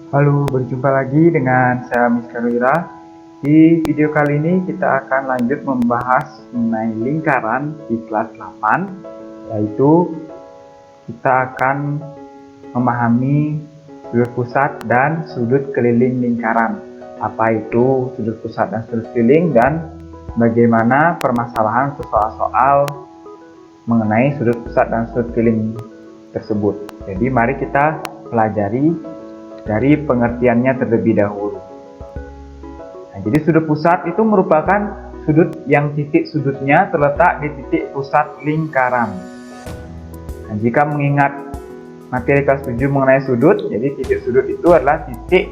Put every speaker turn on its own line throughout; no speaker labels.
Halo, berjumpa lagi dengan saya Miska Wira. Di video kali ini kita akan lanjut membahas mengenai lingkaran di kelas 8, yaitu kita akan memahami sudut pusat dan sudut keliling lingkaran. Apa itu sudut pusat dan sudut keliling dan bagaimana permasalahan soal-soal mengenai sudut pusat dan sudut keliling tersebut. Jadi mari kita pelajari dari pengertiannya terlebih dahulu. Nah, jadi sudut pusat itu merupakan sudut yang titik sudutnya terletak di titik pusat lingkaran. Nah, jika mengingat materi kelas 7 mengenai sudut, jadi titik sudut itu adalah titik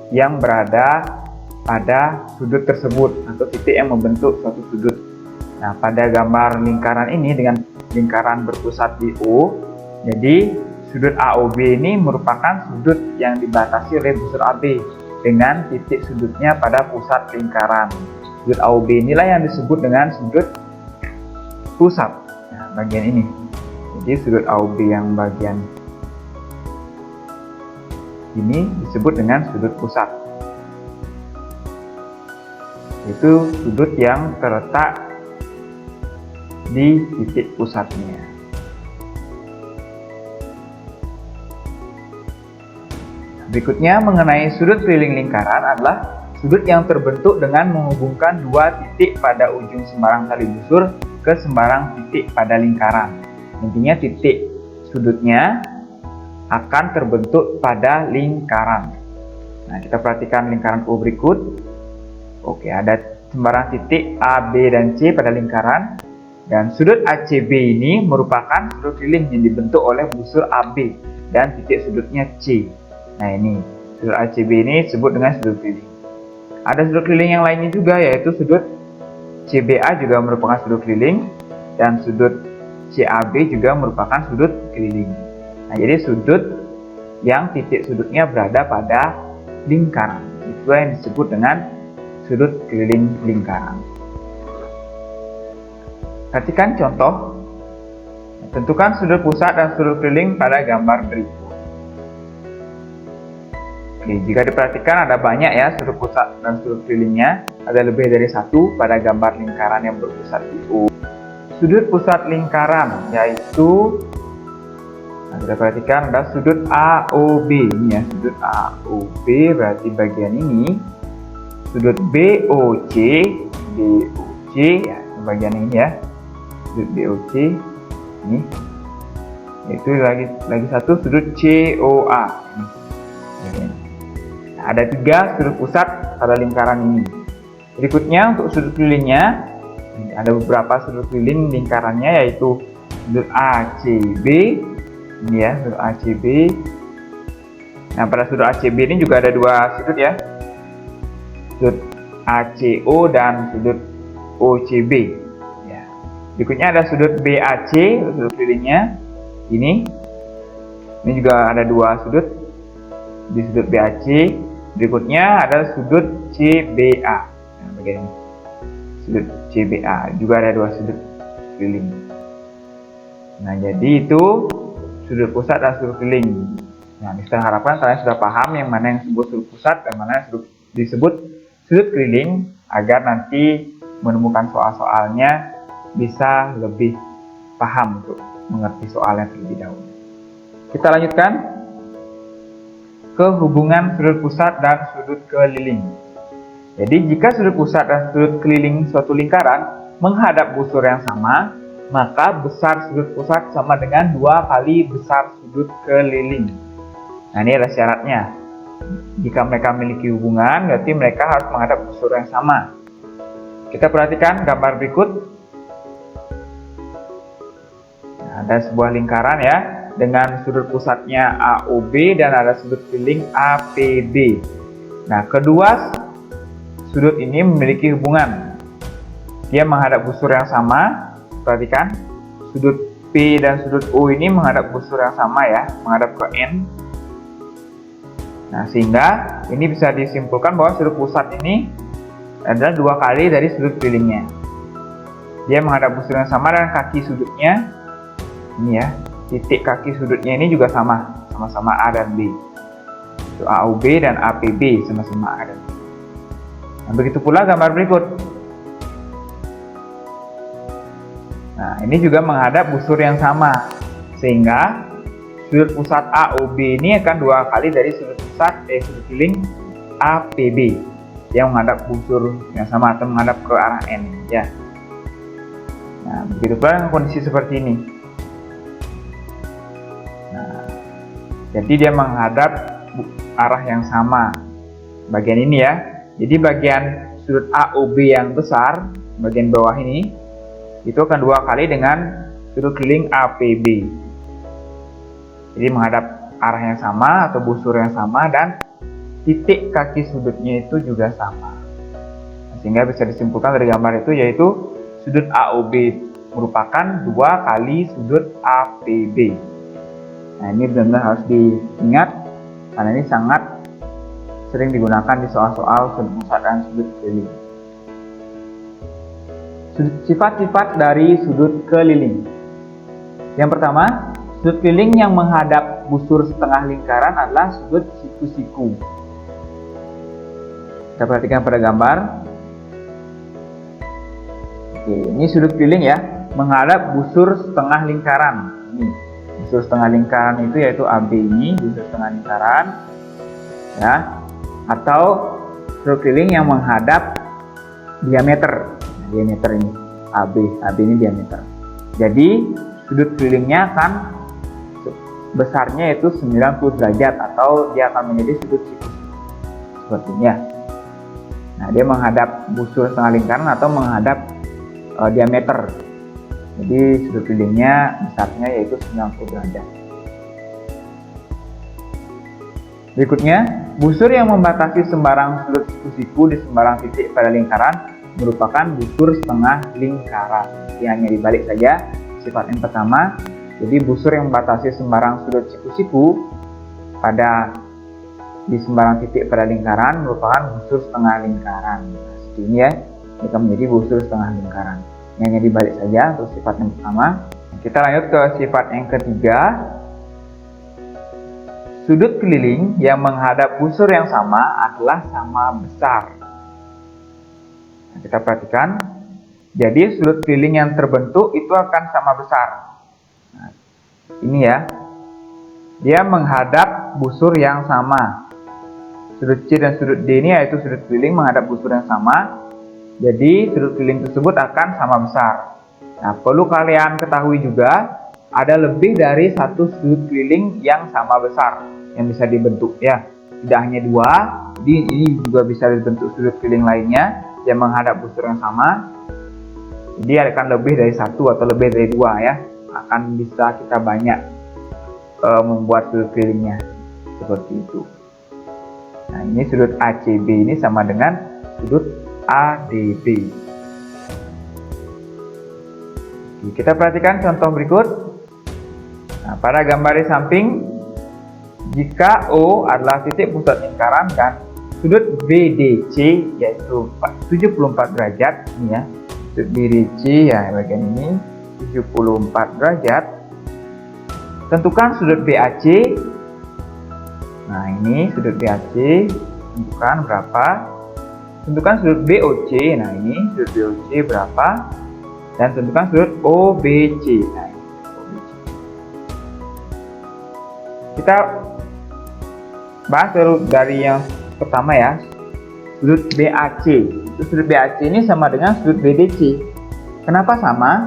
yang berada pada sudut tersebut atau titik yang membentuk suatu sudut. Nah, pada gambar lingkaran ini dengan lingkaran berpusat di O, jadi sudut AOB ini merupakan sudut yang dibatasi oleh busur AB dengan titik sudutnya pada pusat lingkaran. Sudut AOB inilah yang disebut dengan sudut pusat. Nah, bagian ini. Jadi sudut AOB yang bagian ini disebut dengan sudut pusat. Itu sudut yang terletak di titik pusatnya. Berikutnya mengenai sudut keliling lingkaran adalah sudut yang terbentuk dengan menghubungkan dua titik pada ujung sembarang tali busur ke sembarang titik pada lingkaran. Intinya titik sudutnya akan terbentuk pada lingkaran. Nah, kita perhatikan lingkaran O berikut. Oke, ada sembarang titik A, B, dan C pada lingkaran. Dan sudut ACB ini merupakan sudut keliling yang dibentuk oleh busur AB dan titik sudutnya C. Nah, ini sudut ACB ini disebut dengan sudut keliling. Ada sudut keliling yang lainnya juga, yaitu sudut CBA juga merupakan sudut keliling dan sudut CAB juga merupakan sudut keliling. Nah, jadi sudut yang titik sudutnya berada pada lingkaran itu yang disebut dengan sudut keliling lingkaran. Perhatikan contoh. Tentukan sudut pusat dan sudut keliling pada gambar berikut. Oke, jika diperhatikan ada banyak ya sudut pusat dan sudut kelilingnya, ada lebih dari satu pada gambar lingkaran yang berpusat di O. Sudut pusat lingkaran yaitu, kita perhatikan ada sudut AOB ini ya, sudut AOB berarti bagian ini, sudut BOC ya, bagian ini ya, sudut BOC ini, yaitu lagi satu sudut COA ini. Ada tiga sudut pusat pada lingkaran ini. Berikutnya untuk sudut kelilingnya, ada beberapa sudut keliling lingkarannya yaitu sudut ACB, ini ya sudut ACB. Nah, pada sudut ACB ini juga ada dua sudut ya, sudut ACO dan sudut OCB. Ya. Berikutnya ada sudut BAC, sudut kelilingnya ini juga ada dua sudut di sudut BAC. Berikutnya ada sudut CBA. Nah, bagian ini. Sudut CBA juga ada dua sudut keliling. Nah, jadi itu sudut pusat dan sudut keliling. Nah, kita harapkan kalian sudah paham yang mana yang disebut sudut pusat dan mana yang disebut sudut keliling agar nanti menemukan soal-soalnya bisa lebih paham untuk mengerti soalnya terlebih dahulu. Kita lanjutkan ke hubungan sudut pusat dan sudut keliling. Jadi jika sudut pusat dan sudut keliling suatu lingkaran menghadap busur yang sama, maka besar sudut pusat sama dengan 2 kali besar sudut keliling. Nah, ini adalah syaratnya. Jika mereka memiliki hubungan, berarti mereka harus menghadap busur yang sama. Kita perhatikan gambar berikut. Nah, ada sebuah lingkaran ya, dengan sudut pusatnya AOB dan ada sudut keliling APB. Nah, kedua sudut ini memiliki hubungan. Dia menghadap busur yang sama. Perhatikan, sudut P dan sudut O ini menghadap busur yang sama ya, menghadap ke N. Nah, sehingga ini bisa disimpulkan bahwa sudut pusat ini adalah 2 kali dari sudut kelilingnya. Dia menghadap busur yang sama dan kaki sudutnya ini ya, titik kaki sudutnya ini juga sama-sama A dan B. AOB dan APB sama-sama ada. Nah, begitu pula gambar berikut. Nah, ini juga menghadap busur yang sama, sehingga sudut pusat AOB ini akan 2 kali dari sudut keliling APB yang menghadap busur yang sama atau menghadap ke arah N, ya. Nah, begitu pula dengan kondisi seperti ini. Nah, jadi dia menghadap arah yang sama, bagian ini ya. Jadi bagian sudut AOB yang besar, bagian bawah ini, itu akan 2 kali dengan sudut keliling APB. Jadi menghadap arah yang sama atau busur yang sama, dan titik kaki sudutnya itu juga sama. Sehingga bisa disimpulkan dari gambar itu, yaitu sudut AOB merupakan 2 kali sudut APB. Nah, ini benar-benar harus diingat karena ini sangat sering digunakan di soal-soal sudut pusat dan sudut keliling. Sifat-sifat dari sudut keliling. Yang pertama, sudut keliling yang menghadap busur setengah lingkaran adalah sudut siku-siku. Kita perhatikan pada gambar. Oke, ini sudut keliling ya, menghadap busur setengah lingkaran. Ini busur setengah lingkaran itu yaitu AB ini, busur setengah lingkaran, ya, atau sudut keliling yang menghadap diameter. Diameter ini AB ini diameter. Jadi sudut kelilingnya akan besarnya yaitu 90 derajat atau dia akan menjadi sudut siku seperti ini ya. Nah, dia menghadap busur setengah lingkaran atau menghadap diameter. Jadi sudut kelilingnya besarnya yaitu 90 derajat. Berikutnya, busur yang membatasi sembarang sudut siku-siku di sembarang titik pada lingkaran merupakan busur setengah lingkaran. Jadi hanya dibalik saja sifat yang pertama. Jadi busur yang membatasi sembarang sudut siku-siku di sembarang titik pada lingkaran merupakan busur setengah lingkaran. Nah, seperti ini ya, ini akan menjadi busur setengah lingkaran. Ini hanya dibalik saja untuk sifat yang pertama. Kita lanjut ke sifat yang ketiga. Sudut keliling yang menghadap busur yang sama adalah sama besar. Nah, kita perhatikan, jadi sudut keliling yang terbentuk itu akan sama besar. Nah, ini ya, dia menghadap busur yang sama. Sudut C dan sudut D ini yaitu sudut keliling menghadap busur yang sama. Jadi sudut keliling tersebut akan sama besar. Nah, perlu kalian ketahui juga, ada lebih dari satu sudut keliling yang sama besar yang bisa dibentuk ya. Tidak hanya 2, jadi ini juga bisa dibentuk sudut keliling lainnya yang menghadap busur yang sama. Jadi akan lebih dari 1 atau lebih dari 2 ya. Akan bisa kita banyak membuat sudut kelilingnya seperti itu. Nah, ini sudut ACB ini sama dengan sudut ADB. Oke, kita perhatikan contoh berikut. Nah, pada gambar di samping, jika O adalah titik pusat lingkaran dan sudut BDC yaitu 74 derajat ini ya, sudut BDC ya bagian ini 74 derajat. Tentukan sudut BAC. Nah, ini sudut BAC, tentukan berapa. Tentukan sudut BOC. Nah, ini sudut BOC berapa. Dan tentukan sudut OBC. Nah, ini OBC. Kita bahas dulu dari yang pertama ya, sudut BAC. Sudut BAC ini sama dengan sudut BDC. Kenapa sama?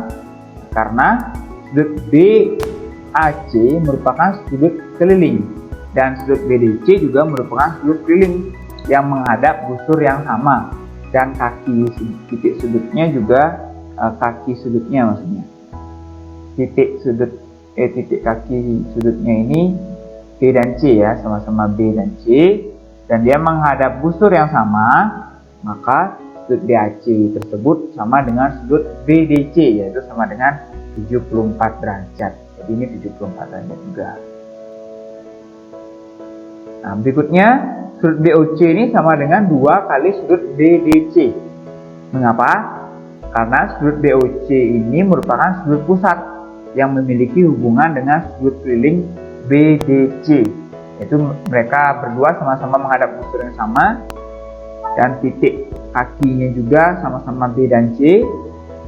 Karena sudut BAC merupakan sudut keliling dan sudut BDC juga merupakan sudut keliling yang menghadap busur yang sama, dan kaki titik sudutnya juga kaki sudutnya maksudnya. Titik kaki sudutnya ini B dan C ya, sama-sama B dan C, dan dia menghadap busur yang sama, maka sudut BAC tersebut sama dengan sudut BDC, yaitu sama dengan 74 derajat. Jadi ini 74 derajat juga. Nah, berikutnya sudut BOC ini sama dengan 2 kali sudut BDC. Mengapa? Karena sudut BOC ini merupakan sudut pusat yang memiliki hubungan dengan sudut keliling BDC. Yaitu mereka berdua sama-sama menghadap busur yang sama, dan titik kakinya juga sama-sama B dan C.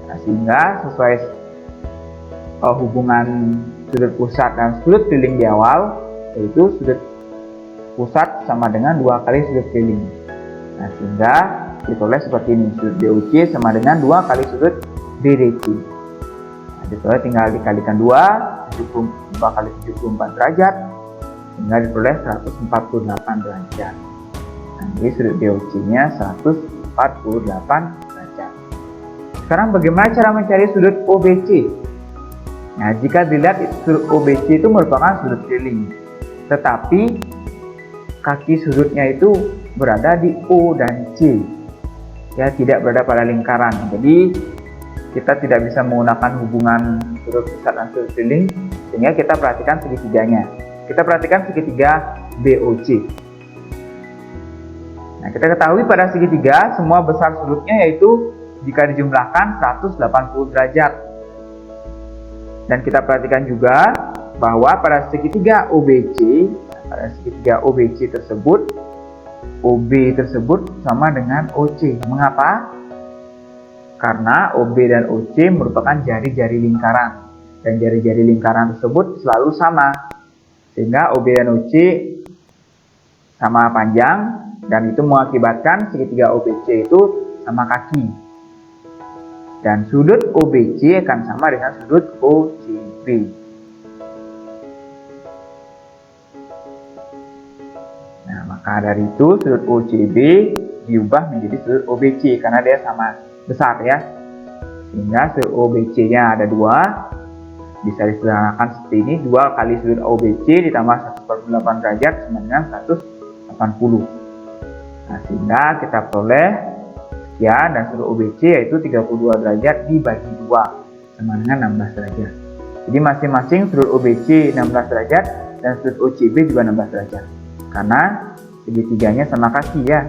Nah, sehingga sesuai hubungan sudut pusat dan sudut keliling di awal, yaitu sudut pusat sama dengan 2 kali sudut keliling. Nah, sehingga ditulis seperti ini, sudut BOC sama dengan 2 kali sudut BDC. Nah, ditulis tinggal dikalikan 2 kali 74 derajat, sehingga ditulis 148 derajat. Nah, jadi sudut BOC-nya 148 derajat. Sekarang bagaimana cara mencari sudut OBC? Nah, jika dilihat sudut OBC itu merupakan sudut keliling, tetapi kaki sudutnya itu berada di O dan C, ya, tidak berada pada lingkaran. Jadi kita tidak bisa menggunakan hubungan sudut pusat dan sudut keliling, sehingga kita perhatikan segitiganya. Kita perhatikan segitiga BOC. Nah, kita ketahui pada segitiga semua besar sudutnya yaitu jika dijumlahkan 180 derajat. Dan kita perhatikan juga bahwa pada segitiga OBC, tersebut, OB tersebut sama dengan OC. Mengapa? Karena OB dan OC merupakan jari-jari lingkaran, dan jari-jari lingkaran tersebut selalu sama, sehingga OB dan OC sama panjang, dan itu mengakibatkan segitiga OBC itu sama kaki. Dan sudut OBC akan sama dengan sudut OCB. Nah, maka dari itu sudut OCB diubah menjadi sudut OBC karena dia sama besar, ya. Sehingga sudut OBC-nya ada 2, bisa disederhanakan seperti ini, 2 kali sudut OBC ditambah 148 derajat sama dengan 180. Nah, sehingga kita peroleh sekian, dan sudut OBC yaitu 32 derajat dibagi 2 sama dengan 16 derajat. Jadi masing-masing sudut OBC 16 derajat dan sudut OCB juga 16 derajat. Karena segitiganya sama kaki, ya.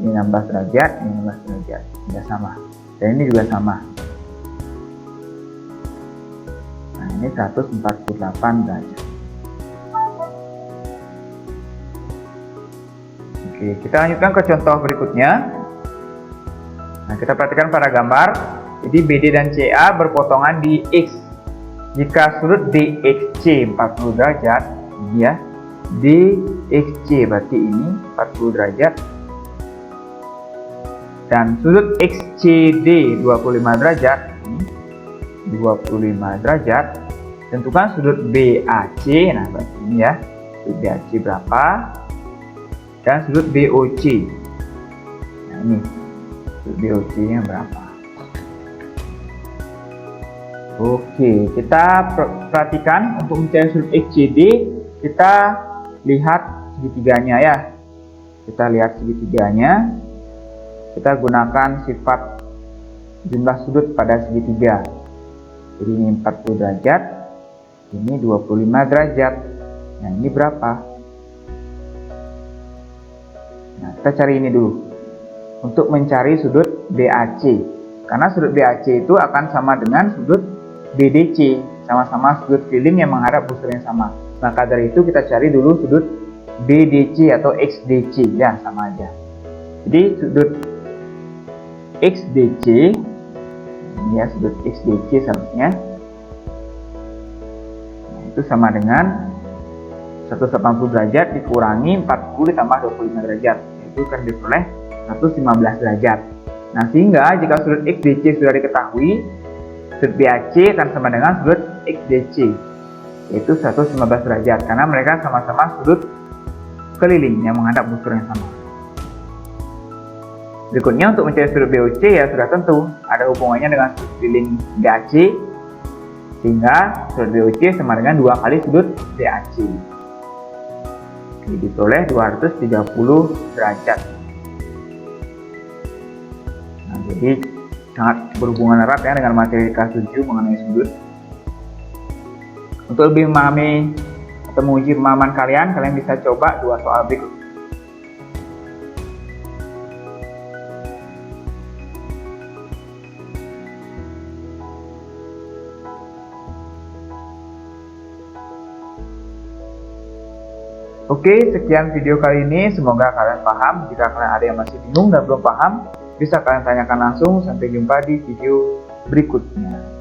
Ini 16 derajat, ini 16 derajat. Tidak sama. Dan ini juga sama. Nah, ini 148 derajat. Oke, kita lanjutkan ke contoh berikutnya. Nah, kita perhatikan pada gambar. Jadi BD dan CA berpotongan di X. Jika sudut DXC 40 derajat, ini, ya. DXC berarti ini 40 derajat. Dan sudut XCD 25 derajat, ini 25 derajat. Tentukan sudut BAC. Nah, berarti ini, ya. Sudut BAC berapa? Dan sudut BOC. Nah, ini sudut BOC-nya berapa? Oke, kita perhatikan untuk mencari sudut XCD, kita lihat segitiganya, ya. Kita lihat segitiganya. Kita gunakan sifat jumlah sudut pada segitiga. Jadi ini 40 derajat, ini 25 derajat. Nah, ini berapa? Nah, kita cari ini dulu. Untuk mencari sudut BAC. Karena sudut BAC itu akan sama dengan sudut BDC, sama-sama sudut keliling yang menghadap busur yang sama. Maka dari itu kita cari dulu sudut BDC atau XDC, ya, sama aja. Jadi sudut XDC, ini, ya, sudut XDC seharusnya, nah, itu sama dengan 180 derajat dikurangi 40 ditambah 25 derajat, itu akan diperoleh 115 derajat. Nah, sehingga jika sudut XDC sudah diketahui, sudut BAC akan sama dengan sudut XDC, yaitu 115 derajat, karena mereka sama-sama sudut keliling yang menghadap busur yang sama. Berikutnya untuk mencari sudut BOC, ya sudah tentu ada hubungannya dengan sudut keliling BAC, sehingga sudut BOC sama dengan 2 kali sudut BAC. Jadi diperoleh 230 derajat. Nah, jadi sangat berhubungan erat, ya, dengan materi kelas 7 mengenai sudut. Untuk lebih memahami atau menguji pemahaman kalian bisa coba 2 soal berikut. Oke, sekian video kali ini. Semoga kalian paham. Jika kalian ada yang masih bingung dan belum paham, bisa kalian tanyakan langsung. Sampai jumpa di video berikutnya.